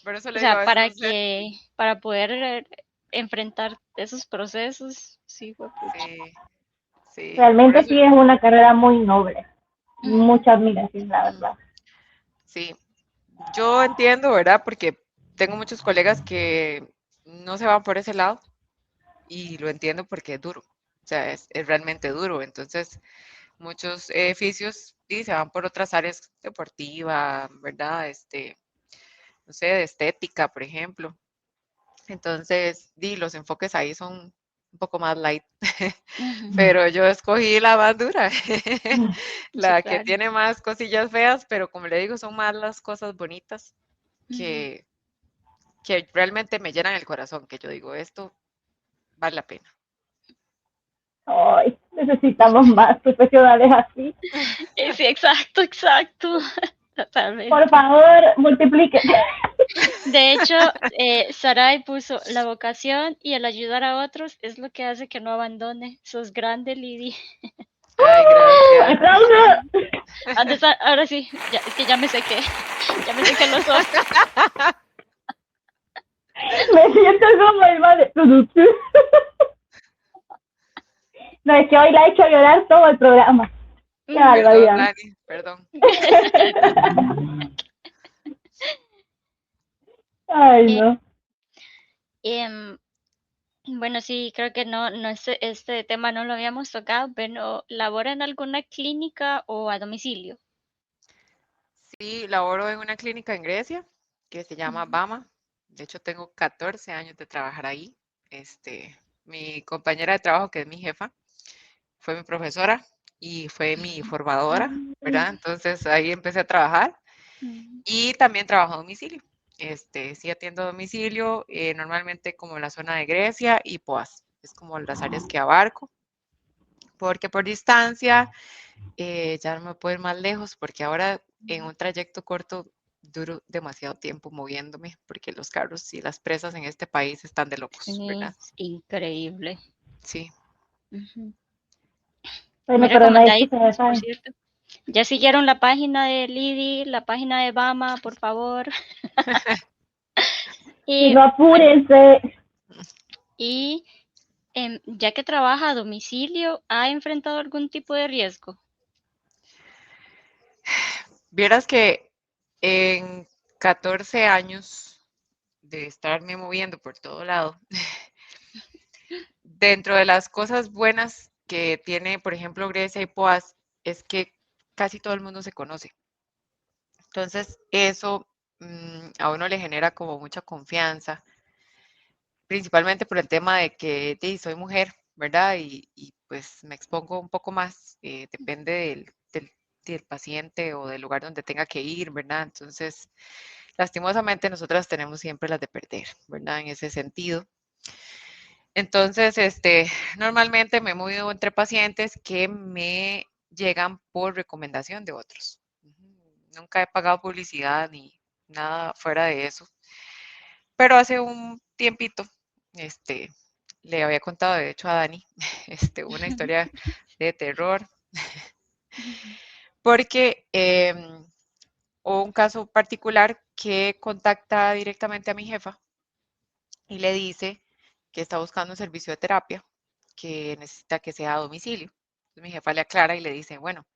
por eso o le digo, a sea, veces no sé. para poder enfrentar esos procesos. Sí, pucha. Sí, sí, por Realmente eso, sí es una carrera muy noble. Ujú, Mucha admiración, la verdad. sí. Yo entiendo, ¿verdad? Porque tengo muchos colegas que no se van por ese lado y lo entiendo porque es duro. O sea, es realmente duro. Entonces, muchos edificios sí, se van por otras áreas deportivas, ¿verdad? No sé, de estética, por ejemplo. Entonces, los enfoques ahí son un poco más light. ujú. Pero yo escogí la más dura, Sí, la que claro. tiene más cosillas feas, pero como le digo, son más las cosas bonitas Ujú. que, que realmente me llenan el corazón, que yo digo, esto vale la pena. Ay, necesitamos más profesionales así. Sí, exacto, exacto. Por Totalmente. favor, multipliquen. De hecho, Sarai puso la vocación y el ayudar a otros es lo que hace que no abandone. Sos grande, Lidi. Ay, gracias. ¡Aplausos! Ahora sí, es que ya me sequé. Ya me sequé los ojos. Me siento como el madre. No, es que hoy la he hecho llorar todo el programa. Qué Ujú. Perdón, barbaridad. Dani, perdón. Ay, Eh, no. em, bueno, sí, creo que no este tema no lo habíamos tocado, pero ¿labora en alguna clínica o a domicilio? Sí, laboro en una clínica en Grecia que se llama Ujú, Bama. De hecho, tengo 14 años de trabajar ahí. Mi compañera de trabajo, que es mi jefa, fue mi profesora y fue mi formadora, ¿verdad? Entonces ahí empecé a trabajar ujú, y también trabajo a domicilio. Sí atiendo a domicilio, normalmente como en la zona de Grecia y Poas. Es como las áreas que abarco, porque por distancia ya no me puedo ir más lejos, porque ahora en un trayecto corto duro demasiado tiempo moviéndome, porque los carros y las presas en este país están de locos, sí, ¿verdad? es increíble. Sí. Ujú. Bueno, Muy pero no hay excusa, ya recomendadísimos, por saben. cierto. ¿Ya siguieron la página de Lidi, la página de Bama, por favor? Si Y no, bueno, apúrense. y ya que trabaja a domicilio, ¿ha enfrentado algún tipo de riesgo? Vieras que en 14 años de estarme moviendo por todo lado, dentro de las cosas buenas que tiene, por ejemplo, Grecia y Poas, es que casi todo el mundo se conoce. Entonces, eso a uno le genera como mucha confianza, principalmente por el tema de que soy mujer, ¿verdad? Y, pues me expongo un poco más, depende del paciente o del lugar donde tenga que ir, ¿verdad? Entonces, lastimosamente nosotras tenemos siempre las de perder, ¿verdad? En ese sentido. Entonces, normalmente me he movido entre pacientes que me llegan por recomendación de otros. Nunca he pagado publicidad ni nada fuera de eso. Pero hace un tiempito, le había contado, de hecho, a Dani, una historia de terror, porque hubo un caso particular que contacta directamente a mi jefa y le dice que está buscando un servicio de terapia, que necesita que sea a domicilio. Entonces, mi jefa le aclara y le dice, bueno,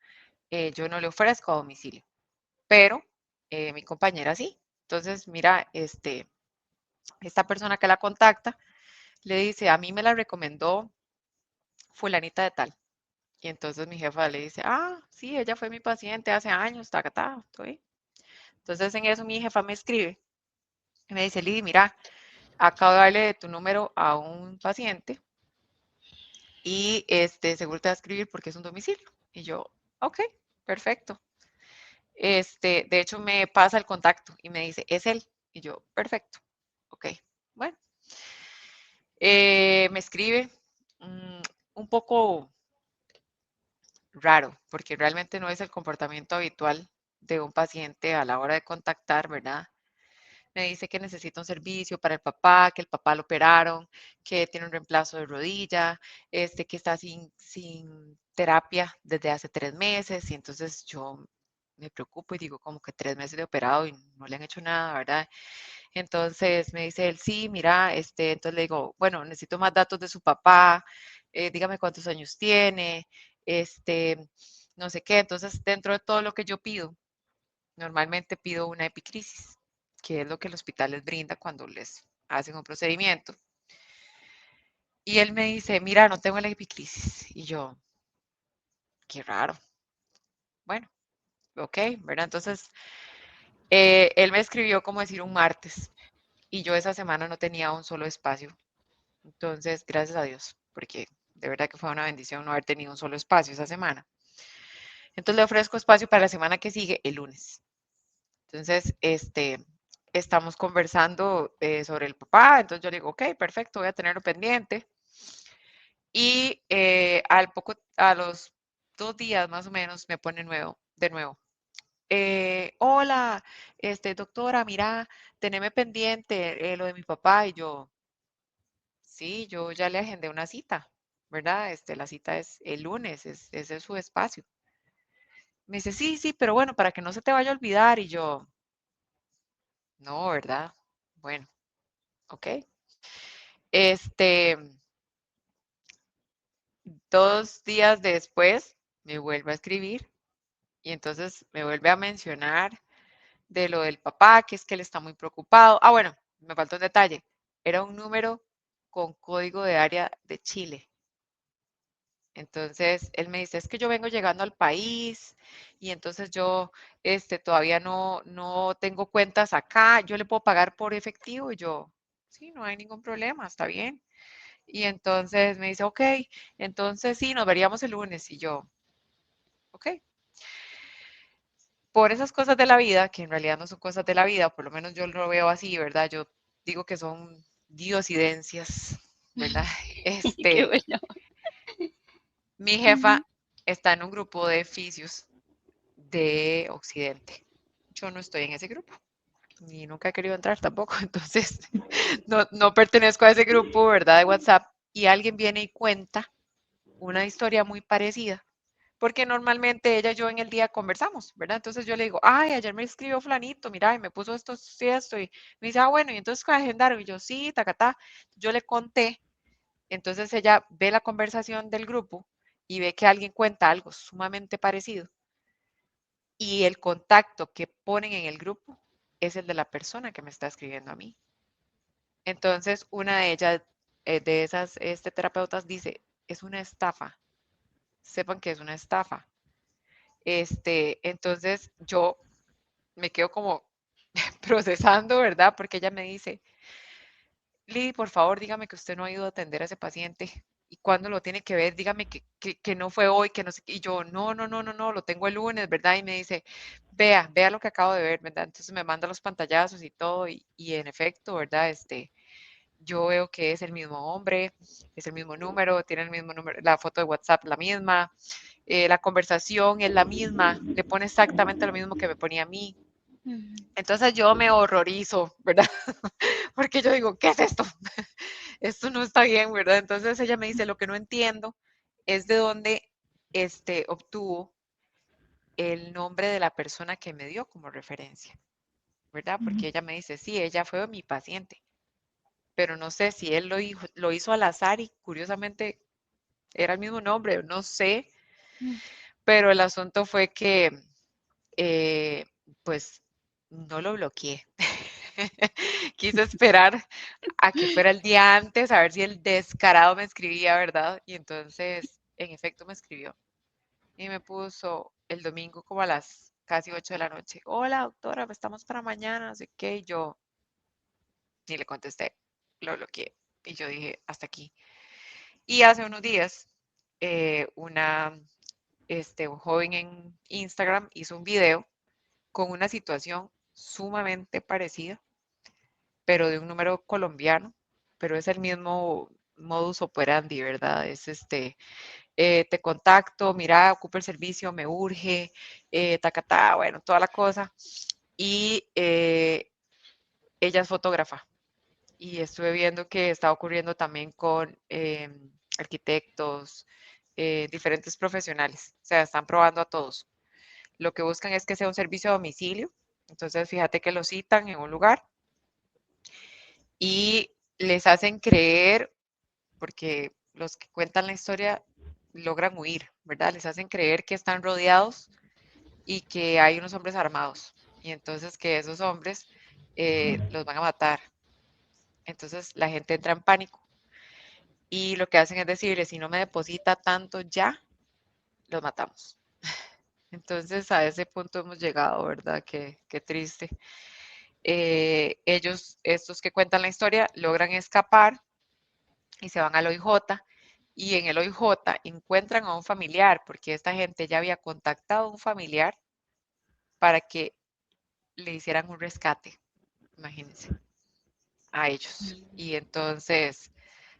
yo no le ofrezco a domicilio, pero mi compañera sí. Entonces, mira, esta persona que la contacta le dice, a mí me la recomendó fulanita de tal. Y entonces mi jefa le dice, ah, sí, ella fue mi paciente hace años, ta, estoy. Entonces en eso mi jefa me escribe y me dice, Lidy, mira, acabo de darle tu número a un paciente y seguro te va a escribir porque es un domicilio. Y yo, ok, perfecto. De hecho me pasa el contacto y me dice, es él. Y yo, perfecto, ok, bueno. Me escribe un poco raro, porque realmente no es el comportamiento habitual de un paciente a la hora de contactar, ¿verdad? Me dice que necesita un servicio para el papá, que el papá lo operaron, que tiene un reemplazo de rodilla, que está sin terapia desde hace 3 meses, y entonces yo me preocupo y digo como que 3 meses de operado y no le han hecho nada, ¿verdad? Entonces me dice él, sí, mira, entonces le digo, bueno, necesito más datos de su papá, dígame cuántos años tiene, este, no sé qué. Entonces, dentro de todo lo que yo pido, normalmente pido una epicrisis, que es lo que el hospital les brinda cuando les hacen un procedimiento. Y él me dice, mira, no tengo la epicrisis. Y yo, qué raro. Bueno, ok, ¿verdad? Entonces, él me escribió como decir un martes y yo esa semana no tenía un solo espacio. Entonces, gracias a Dios, porque de verdad que fue una bendición no haber tenido un solo espacio esa semana. Entonces le ofrezco espacio para la semana que sigue, el lunes. Entonces, estamos conversando sobre el papá, entonces yo le digo, ok, perfecto, voy a tenerlo pendiente. Y a los 2 días más o menos me pone de nuevo. Hola, doctora, mira, teneme pendiente lo de mi papá. Y yo, sí, yo ya le agendé una cita, ¿verdad? La cita es el lunes, ese es su espacio. Me dice, sí, sí, pero bueno, para que no se te vaya a olvidar. Y yo, no, ¿verdad? Bueno, ok. Este, 2 días después me vuelve a escribir y entonces me vuelve a mencionar de lo del papá, que es que él está muy preocupado. Ah, bueno, me falta un detalle. Era un número con código de área de Chile. Entonces, él me dice, es que yo vengo llegando al país y entonces yo todavía no tengo cuentas acá, yo le puedo pagar por efectivo y yo, sí, no hay ningún problema, está bien. Y entonces me dice, ok, entonces sí, nos veríamos el lunes y yo, ok. Por esas cosas de la vida, que en realidad no son cosas de la vida, por lo menos yo lo veo así, ¿verdad? Yo digo que son diosidencias, ¿verdad? Qué bueno. Mi Ujú. jefa está en un grupo de fisios de Occidente. Yo no estoy en ese grupo, ni nunca he querido entrar tampoco, entonces no pertenezco a ese grupo, ¿verdad? De WhatsApp, y alguien viene y cuenta una historia muy parecida, porque normalmente ella y yo en el día conversamos, ¿verdad? Entonces yo le digo, ay, ayer me escribió flanito, mira, y me puso esto, sí, esto, y me dice, ah, bueno, y entonces agendaron, y yo, sí, tacatá, yo le conté, entonces ella ve la conversación del grupo y ve que alguien cuenta algo sumamente parecido, y el contacto que ponen en el grupo es el de la persona que me está escribiendo a mí. Entonces, una de ellas, de esas terapeutas, dice, es una estafa. Sepan que es una estafa. Entonces, yo me quedo como procesando, ¿verdad? Porque ella me dice, Lidy, por favor, dígame que usted no ha ido a atender a ese paciente ¿y cuándo lo tiene que ver? Dígame que no fue hoy, que no sé qué. Y yo, no, lo tengo el lunes, ¿verdad? Y me dice, vea lo que acabo de ver, ¿verdad? Entonces me manda los pantallazos y todo, y en efecto, ¿verdad? Yo veo que es el mismo hombre, es el mismo número, tiene el mismo número, la foto de WhatsApp la misma, la conversación es la misma, le pone exactamente lo mismo que me ponía a mí. Entonces yo me horrorizo, ¿verdad? Porque yo digo, ¿qué es esto? Esto no está bien, ¿verdad? Entonces ella me dice, lo que no entiendo es de dónde obtuvo el nombre de la persona que me dio como referencia, ¿verdad? Porque ella me dice, sí, ella fue mi paciente, pero no sé si él lo hizo al azar y curiosamente era el mismo nombre, no sé, pero el asunto fue que pues no lo bloqueé. Quise esperar a que fuera el día antes, a ver si el descarado me escribía, ¿verdad? Y entonces, en efecto, me escribió. Y me puso el domingo como a las casi 8 de la noche. Hola, doctora, estamos para mañana, no sé qué. Y yo ni le contesté, lo bloqueé. Y yo dije, hasta aquí. Y hace unos días, un joven en Instagram hizo un video con una situación sumamente parecida, pero de un número colombiano, pero es el mismo modus operandi, ¿verdad? Es te contacto, mira, ocupo el servicio, me urge, tacatá, bueno, toda la cosa. Y ella es fotógrafa y estuve viendo que está ocurriendo también con arquitectos, diferentes profesionales, o sea, están probando a todos. Lo que buscan es que sea un servicio a domicilio, entonces fíjate que lo citan en un lugar y les hacen creer, porque los que cuentan la historia logran huir, ¿verdad? Les hacen creer que están rodeados y que hay unos hombres armados y entonces que esos hombres los van a matar. Entonces la gente entra en pánico y lo que hacen es decirle, si no me deposita tanto ya, los matamos. Entonces a ese punto hemos llegado, ¿verdad? Qué triste. Ellos, estos que cuentan la historia, logran escapar y se van al OIJ y en el OIJ encuentran a un familiar porque esta gente ya había contactado a un familiar para que le hicieran un rescate, imagínense, a ellos. Y entonces,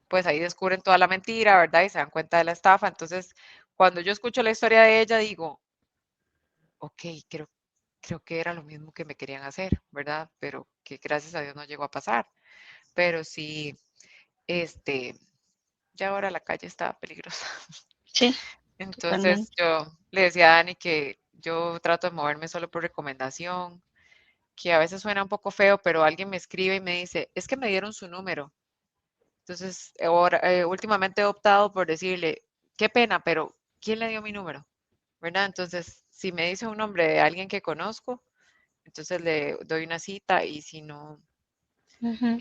pues ahí descubren toda la mentira, ¿verdad? Y se dan cuenta de la estafa. Entonces, cuando yo escucho la historia de ella, digo, ok, creo que era lo mismo que me querían hacer, ¿verdad? Pero que gracias a Dios no llegó a pasar. Pero sí, ya ahora la calle está peligrosa. Sí, Entonces totalmente. yo le decía a Dani que yo trato de moverme solo por recomendación, que a veces suena un poco feo, pero alguien me escribe y me dice, es que me dieron su número. Entonces, ahora, últimamente he optado por decirle, qué pena, pero ¿quién le dio mi número? ¿Verdad? Entonces, si me dice un nombre de alguien que conozco, entonces le doy una cita y si no, Ujú.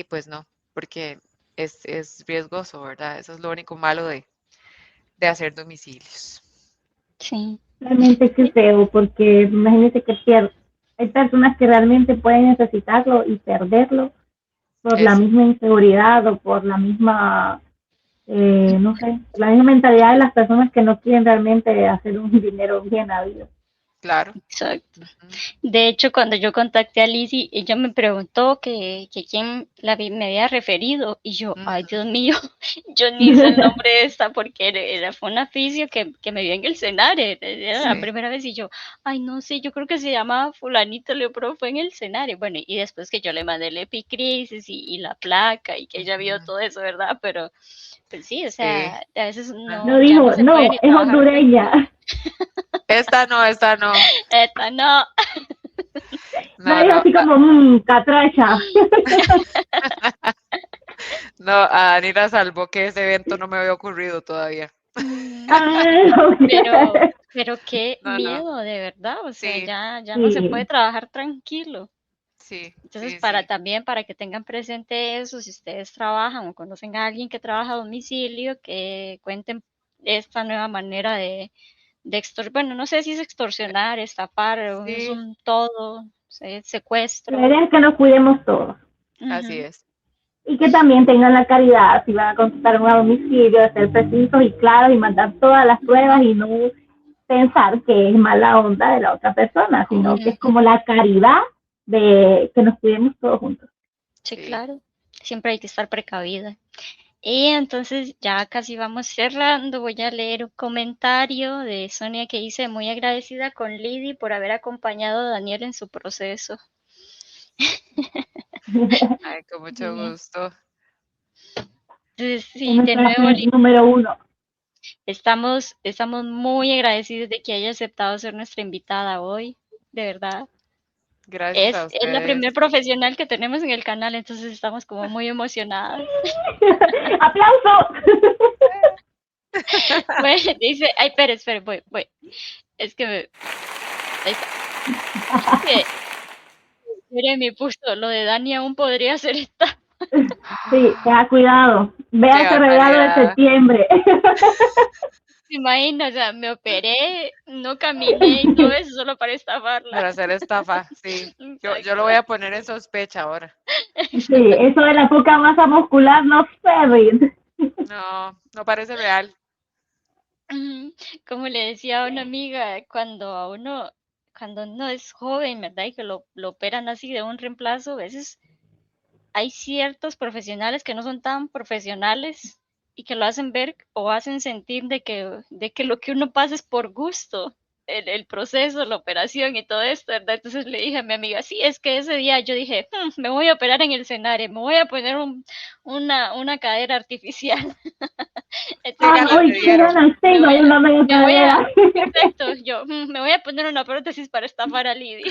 pues no, porque es riesgoso, ¿verdad? Eso es lo único malo de hacer domicilios. Sí. Realmente que feo, porque imagínense que hay personas que realmente pueden necesitarlo y perderlo por la Es misma inseguridad o por la misma, no sé, la misma mentalidad de las personas que no quieren realmente hacer un dinero bien habido. claro. Exacto. Ujú. De hecho, cuando yo contacté a Lizzie, ella me preguntó que quién me había referido y yo, ay Ujú. Dios mío, yo ni sé el nombre de esta porque fue un oficio que me dio en el Senare, era la Sí. primera vez y yo, ay no sé, yo creo que se llamaba fulanito, le pero fue en el Senare, bueno, y después que yo le mandé el epicrisis y la placa y que ella vio Ujú. todo eso, ¿verdad? Pero, pues sí, o Sí. sea, a veces No no, ya no dijo, se puede no, ni es trabajar hondureña. tranquilo. Esta no, esta no. Esta no. No No, dijo no. así como, catracha. No, a Dani la salvó que ese evento no me había ocurrido todavía. Mm, Ah, pero qué No, no. miedo, de verdad, o sea, Sí, ya no se puede sí, trabajar tranquilo. sí, Entonces, sí, sí. para que tengan presente eso, si ustedes trabajan o conocen a alguien que trabaja a domicilio, que cuenten esta nueva manera bueno, no sé si es extorsionar, estafar, o es Sí, un todo, la secuestro. idea es que nos cuidemos todos. así Ujú, es. Y que también tengan la caridad, si van a consultar un domicilio, de ser precisos y claros y mandar todas las pruebas y no pensar que es mala onda de la otra persona, sino que es como la caridad de que nos cuidemos todos juntos. Sí, claro. Siempre hay que estar precavida. Y entonces ya casi vamos cerrando. Voy a leer un comentario de Sonia que dice: muy agradecida con Lidy por haber acompañado a Daniel en su proceso. Ay, con mucho gusto. Sí, de nuevo, Lidy, número 1. estamos muy agradecidos de que haya aceptado ser nuestra invitada hoy, de verdad. Gracias a ustedes. Es la primer profesional que tenemos en el canal, entonces estamos como muy emocionadas. ¡Aplauso! Bueno, dice, ay, espere, voy. Es que ahí está. Me puso, lo de Dani aún podría ser esta. Sí, tenga cuidado. Vea ese regalo de septiembre. ¿Se imagina? O sea, me operé, no caminé y todo eso solo para estafarla. Para hacer estafa, sí. Yo lo voy a poner en sospecha ahora. Sí, eso de la poca masa muscular no sé, Reed. No parece real. Como le decía a una amiga, cuando uno es joven, ¿verdad? Y que lo operan así de un reemplazo, a veces hay ciertos profesionales que no son tan profesionales y que lo hacen ver o hacen sentir de que lo que uno pasa es por gusto, el proceso, la operación y todo esto, ¿verdad? Entonces le dije a mi amiga, sí, es que ese día yo dije, me voy a operar en el Senare, me voy a poner una cadera artificial. Entonces, Hoy sí, ganas tengo una media cadera. Exacto, yo me voy a poner una prótesis para estafar a Lidy.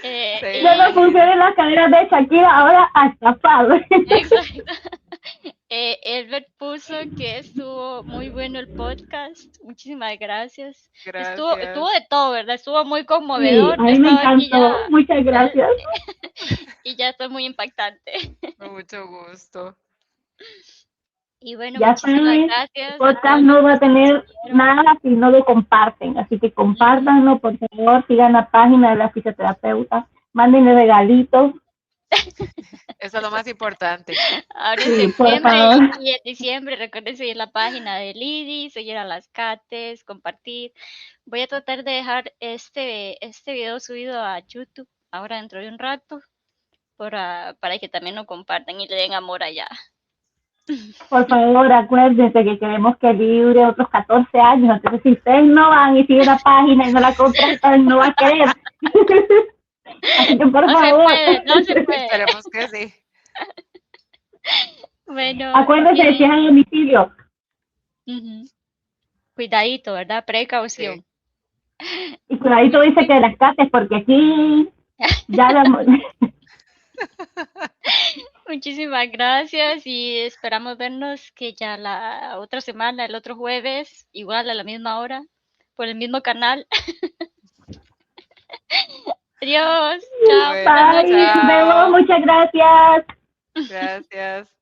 Ya no funcionan las caderas de Shakira, ahora a estafar. Exacto. Elbert puso que estuvo muy bueno el podcast. Muchísimas gracias. Estuvo de todo, ¿verdad? Estuvo muy conmovedor. Sí, a mí me encantó. Muchas gracias. Y ya está muy impactante. Con mucho gusto. Y bueno, ya muchísimas saben, gracias. El podcast no va a tener nada si no lo comparten. Así que compártanlo, por favor. Sigan la página de la fisioterapeuta. Mándenle regalitos. Eso es lo más importante. Ahora en septiembre y en diciembre, recuerden seguir la página de Lidy, seguir a las Cates, compartir. Voy a tratar de dejar este video subido a YouTube ahora dentro de un rato para que también lo compartan y le den amor allá. Por favor, acuérdense que queremos que libre otros 14 años. Entonces, si ustedes no van y siguen la página y no la compran, no va a querer. Así que, por favor. No se puede. Esperemos que sí. Bueno. Acuérdense de si es en domicilio. Cuidadito, ¿verdad? Precaución. Sí. Y cuidadito dice que las cates, porque aquí ya la... Muchísimas gracias y esperamos vernos que ya la otra semana, el otro jueves, igual a la misma hora, por el mismo canal. Adiós. Chao. Bye. Nos vemos. Muchas gracias. Gracias.